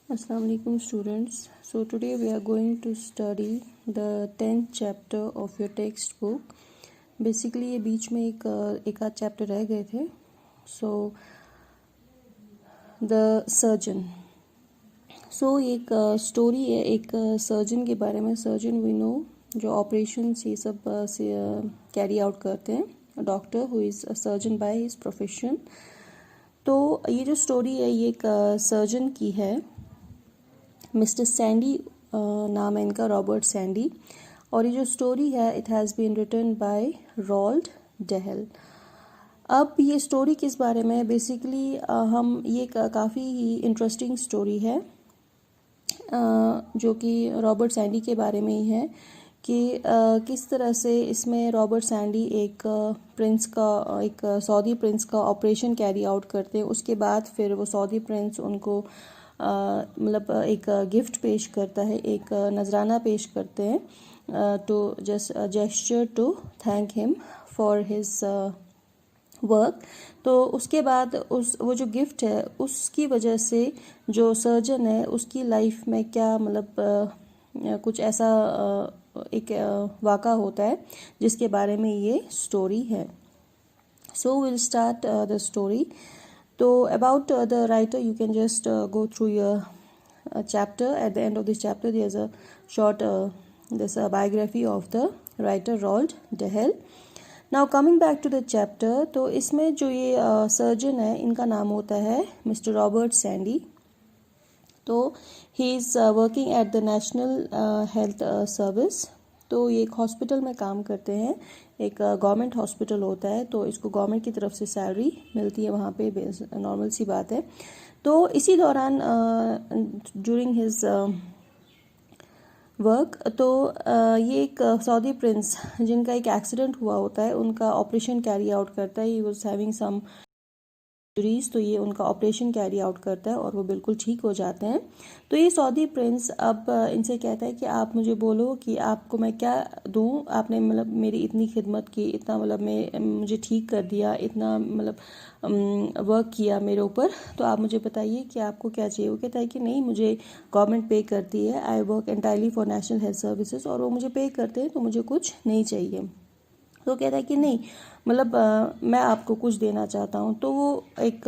Assalamu alaikum students. So today we are going to study the 10th chapter of your textbook. Basically ये बीच में एक आध chapter रह गए थे. So the surgeon. So एक स्टोरी है एक सर्जन के बारे में. सर्जन वी नो जो ऑपरेशन ये सब कैरी आउट करते हैं. Doctor who is a surgeon by his profession. तो ये जो स्टोरी है ये एक सर्जन की है. मिस्टर सैंडी नाम है इनका, रॉबर्ट सैंडी. और ये जो स्टोरी है it has been written by Roald Dahl. अब ये स्टोरी किस बारे में है? बेसिकली हम ये काफ़ी ही इंटरेस्टिंग स्टोरी है जो कि रॉबर्ट सैंडी के बारे में ही है कि किस तरह से इसमें रॉबर्ट सैंडी एक सऊदी प्रिंस का ऑपरेशन कैरी आउट करते हैं. उसके बाद फिर वो सऊदी प्रिंस उनको मतलब एक गिफ्ट पेश करता है, एक नजराना पेश करते हैं to gesture to thank him for his work. तो उसके बाद वो जो गिफ्ट है उसकी वजह से जो सर्जन है उसकी लाइफ में क्या मतलब कुछ ऐसा एक वाक़ा होता है जिसके बारे में ये स्टोरी है. So will start the story. So about the writer, you can just go through your chapter. At the end of this chapter, there's a short biography of the writer Roald Dahl. Now coming back to the chapter, तो इसमें जो ये surgeon है इनका नाम होता है mister Robert Sandy. तो he is working at the National Health Service. तो ये एक हॉस्पिटल में काम करते हैं, एक गवर्नमेंट हॉस्पिटल होता है. तो इसको गवर्नमेंट की तरफ से सैलरी मिलती है वहाँ पे, नॉर्मल सी बात है. तो इसी दौरान ड्यूरिंग हिज वर्क तो ये एक सऊदी प्रिंस जिनका एक एक्सीडेंट हुआ होता है उनका ऑपरेशन कैरी आउट करता है. He was having some injuries. तो ये उनका ऑपरेशन कैरी आउट करता है और वो बिल्कुल ठीक हो जाते हैं. तो ये सऊदी प्रिंस अब इनसे कहता है कि आप मुझे बोलो कि आपको मैं क्या दूं. आपने मतलब मेरी इतनी खिदमत की, इतना मतलब मुझे ठीक कर दिया, इतना मतलब वर्क किया मेरे ऊपर, तो आप मुझे बताइए कि आपको क्या चाहिए. वो कहता है कि नहीं, मुझे गवर्नमेंट पे करती है. I work entirely for national health services और वो मुझे पे करते हैं, तो मुझे कुछ नहीं चाहिए. तो कहता है कि नहीं, मतलब मैं आपको कुछ देना चाहता हूँ. तो वो एक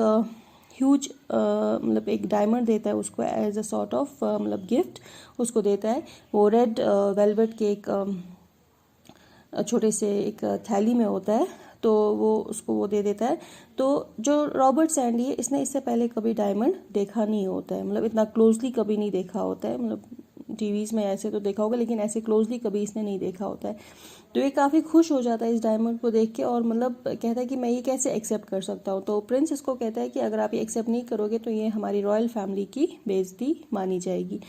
ह्यूज मतलब एक डायमंड देता है उसको एज अ सॉर्ट ऑफ मतलब गिफ्ट उसको देता है. वो रेड वेलवेट के एक छोटे से एक थैली में होता है. तो वो उसको वो दे देता है. तो जो रॉबर्ट सैंडी है इसने इससे पहले कभी डायमंड देखा नहीं होता है, मतलब इतना क्लोजली कभी नहीं देखा होता है. मतलब टीवीज़ में ऐसे तो देखा होगा लेकिन ऐसे क्लोजली कभी इसने नहीं देखा होता है. तो ये काफ़ी खुश हो जाता है इस डायमंड को देख के और मतलब कहता है कि मैं ये कैसे एक्सेप्ट कर सकता हूँ. तो प्रिंस इसको कहता है कि अगर आप ये एक्सेप्ट नहीं करोगे तो ये हमारी रॉयल फैमिली की बेइज्जती मानी जाएगी.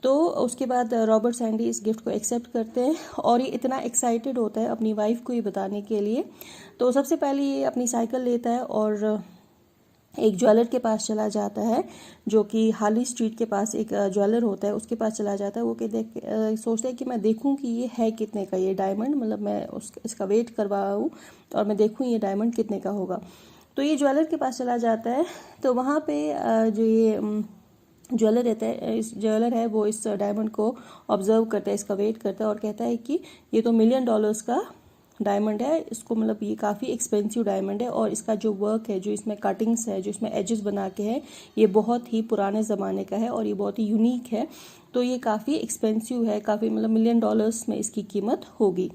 तो उसके बाद रॉबर्ट सैंडी इस गिफ्ट को एक्सेप्ट करते हैं और ये इतना एक्साइटेड होता है अपनी वाइफ को ये बताने के लिए. तो सबसे पहले ये अपनी साइकिल लेता है और एक ज्वेलर के पास चला जाता है जो कि हाली स्ट्रीट के पास एक ज्वेलर होता है, उसके पास चला जाता है. वो सोचता है कि मैं देखूं कि ये है कितने का ये डायमंड, मतलब मैं इसका वेट करवाऊं और मैं देखूं ये डायमंड कितने का होगा. तो ये ज्वेलर के पास चला जाता है. तो वहाँ पे जो ये ज्वेलर रहता है, इस ज्वेलर है वो इस डायमंड को ऑब्जर्व करता है, इसका वेट करता है और कहता है कि ये तो $1 मिलियन का डायमंड है. इसको मतलब ये काफ़ी एक्सपेंसिव डायमंड है और इसका जो वर्क है, जो इसमें कटिंग्स है, जो इसमें एजेस बना के है, ये बहुत ही पुराने ज़माने का है और ये बहुत ही यूनिक है. तो ये काफ़ी एक्सपेंसिव है, काफ़ी मतलब $1 मिलियन में इसकी कीमत होगी.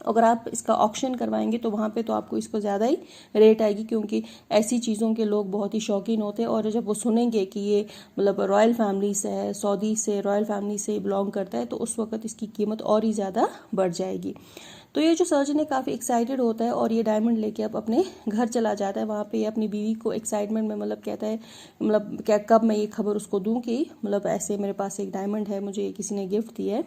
अगर आप इसका ऑक्शन करवाएंगे तो वहाँ पे तो आपको इसको ज़्यादा ही रेट आएगी, क्योंकि ऐसी चीज़ों के लोग बहुत ही शौकीन होते हैं. और जब वो सुनेंगे कि ये मतलब रॉयल फैमिली से है, सऊदी से रॉयल फैमिली से बिलोंग करता है, तो उस वक्त इसकी कीमत और ही ज़्यादा बढ़ जाएगी. तो ये जो सर्जन है काफ़ी एक्साइटेड होता है और ये डायमंड लेके अब अपने घर चला जाता है. वहाँ पे ये अपनी बीवी को एक्साइटमेंट में मतलब कहता है मतलब क्या कब मैं ये खबर उसको दूँ कि मतलब ऐसे मेरे पास एक डायमंड है, मुझे किसी ने गिफ्ट दिया है.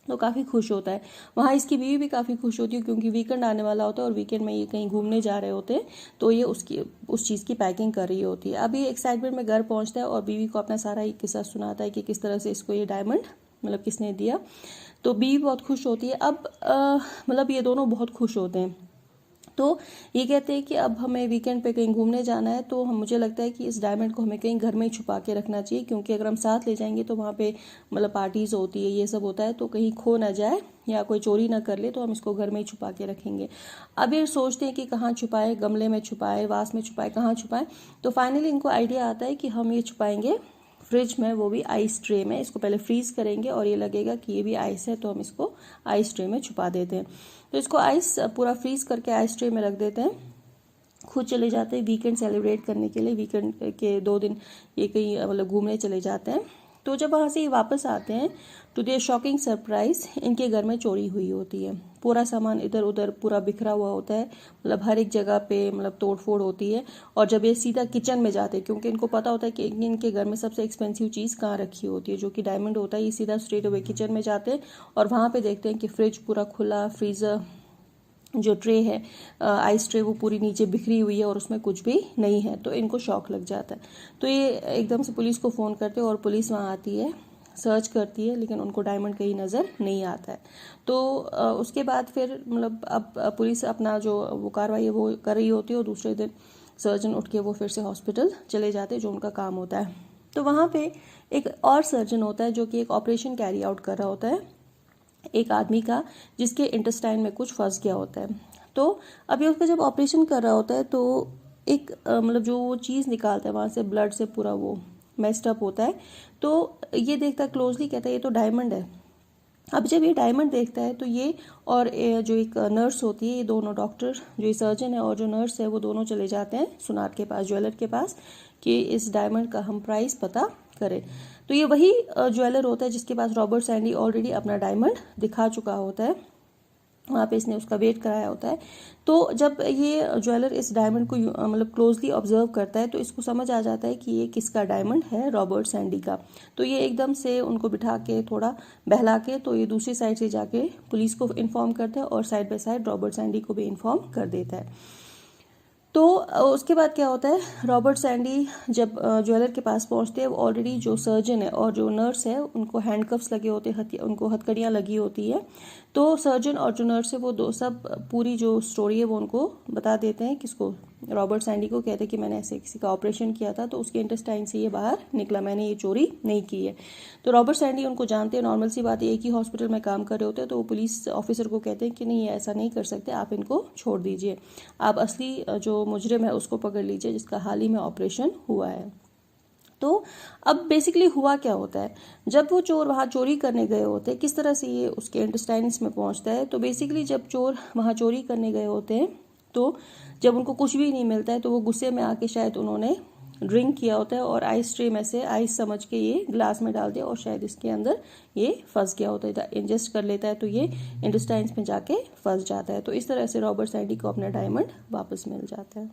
तो काफ़ी खुश होता है. वहाँ इसकी बीवी भी काफ़ी खुश होती है क्योंकि वीकेंड आने वाला होता है और वीकेंड में ये कहीं घूमने जा रहे होते हैं. तो ये उस चीज़ की पैकिंग कर रही होती है. अभी एक्साइटमेंट में घर पहुँचता है और बीवी को अपना सारा एक किस्सा सुनाता है कि किस तरह से इसको ये डायमंड मतलब किसने दिया. तो बीवी बहुत खुश होती है. अब मतलब ये दोनों बहुत खुश होते हैं. तो ये कहते हैं कि अब हमें वीकेंड पे कहीं घूमने जाना है, तो मुझे लगता है कि इस डायमंड को हमें कहीं घर में ही छुपा के रखना चाहिए, क्योंकि अगर हम साथ ले जाएंगे तो वहाँ पे मतलब पार्टीज़ होती है, ये सब होता है, तो कहीं खो ना जाए या कोई चोरी ना कर ले, तो हम इसको घर में ही छुपा के रखेंगे। अब ये सोचते हैं कि कहाँ छुपाए, गमले में छुपाए, वास में छुपाए, कहाँ छुपाए। तो फाइनली इनको आइडिया आता है कि हम ये छुपाएंगे फ्रिज में, वो भी आइस ट्रे में। इसको पहले फ्रीज करेंगे और ये लगेगा कि ये भी आइस है, तो हम इसको आइस ट्रे में छुपा देते हैं। तो इसको आइस पूरा फ्रीज करके आइस ट्रे में रख देते हैं। खुद चले जाते हैं वीकेंड सेलिब्रेट करने के लिए। वीकेंड के 2 दिन ये कहीं मतलब घूमने चले जाते हैं। तो जब वहाँ से ये वापस आते हैं, टू देयर शॉकिंग सरप्राइज, इनके घर में चोरी हुई होती है। पूरा सामान इधर उधर पूरा बिखरा हुआ होता है, मतलब हर एक जगह पे मतलब तोड़ फोड़ होती है। और जब ये सीधा किचन में जाते हैं, क्योंकि इनको पता होता है कि इनके घर में सबसे एक्सपेंसिव चीज़ कहाँ रखी होती है, जो कि डायमंड होता है, ये सीधा स्ट्रेट अवे किचन में जाते हैं और वहाँ पे देखते हैं कि फ्रिज पूरा खुला, फ्रीज़र जो ट्रे है आइस ट्रे, वो पूरी नीचे बिखरी हुई है और उसमें कुछ भी नहीं है। तो इनको शॉक लग जाता है। तो ये एकदम से पुलिस को फ़ोन करते हैं और पुलिस वहाँ आती है, सर्च करती है, लेकिन उनको डायमंड कहीं नज़र नहीं आता है। तो उसके बाद फिर मतलब अब पुलिस अपना जो वो कार्रवाई है वो कर रही होती है और दूसरे दिन सर्जन उठ के वो फिर से हॉस्पिटल चले जाते हैं, जो उनका काम होता है। तो वहाँ पे एक और सर्जन होता है जो कि एक ऑपरेशन कैरी आउट कर रहा होता है एक आदमी का, जिसके इंटेस्टाइन में कुछ फंस गया होता है। तो अभी उसका जब ऑपरेशन कर रहा होता है तो एक मतलब जो वो चीज़ निकालता है वहाँ से, ब्लड से पूरा वो मेस्ड अप होता है। तो ये देखता है क्लोजली, कहता है ये तो डायमंड है। अब जब ये डायमंड देखता है तो ये और जो एक नर्स होती है, ये दोनों डॉक्टर, जो ये सर्जन है और जो नर्स है, वो दोनों चले जाते हैं सुनार के पास, ज्वेलर के पास, कि इस डायमंड का हम प्राइस पता करें। तो ये वही ज्वेलर होता है जिसके पास रॉबर्ट सैंडी ऑलरेडी अपना डायमंड दिखा चुका होता है, वहाँ पे इसने उसका वेट कराया होता है। तो जब ये ज्वेलर इस डायमंड को मतलब क्लोजली ऑब्जर्व करता है तो इसको समझ आ जाता है कि ये किसका डायमंड है, रॉबर्ट सैंडी का। तो ये एकदम से उनको बिठा के थोड़ा बहला के, तो ये दूसरी साइड से जाके पुलिस को इन्फॉर्म करता है और side by side Robert Sandy को भी इन्फॉर्म कर देता है। तो उसके बाद क्या होता है, रॉबर्ट सैंडी जब ज्वेलर के पास पहुंचते हैं, ऑलरेडी जो सर्जन है और जो नर्स है उनको हैंडकफ्स लगे होते हैं, उनको हथकड़ियाँ लगी होती है। तो सर्जन और जो नर्स है वो दो सब पूरी जो स्टोरी है वो उनको बता देते हैं, किसको, रॉबर्ट सैंडी को। कहते हैं कि मैंने ऐसे किसी का ऑपरेशन किया था तो उसके इंटेस्टाइन से ये बाहर निकला, मैंने ये चोरी नहीं की है। तो रॉबर्ट सैंडी उनको जानते हैं, नॉर्मल सी बात है, एक ही हॉस्पिटल में काम कर रहे होते हैं। तो वो पुलिस ऑफिसर को कहते हैं कि नहीं, ऐसा नहीं कर सकते, आप इनको छोड़ दीजिए, आप असली जो मुजरिम है उसको पकड़ लीजिए जिसका हाल ही में ऑपरेशन हुआ है। तो अब बेसिकली हुआ क्या होता है, जब वो चोर वहाँ चोरी करने गए होते हैं, किस तरह से ये उसके इंटेस्टाइन्स में पहुँचता है। तो बेसिकली जब चोर वहाँ चोरी करने गए होते हैं तो जब उनको कुछ भी नहीं मिलता है तो वो गुस्से में आके शायद उन्होंने ड्रिंक किया होता है और आइस ट्रे में से आइस समझ के ये ग्लास में डाल दिया और शायद इसके अंदर ये फंस गया होता है, इंजेस्ट कर लेता है तो ये इंटेस्टाइन्स में जाके फंस जाता है। तो इस तरह से रॉबर्ट सैंडी को अपना डायमंड वापस मिल जाता है।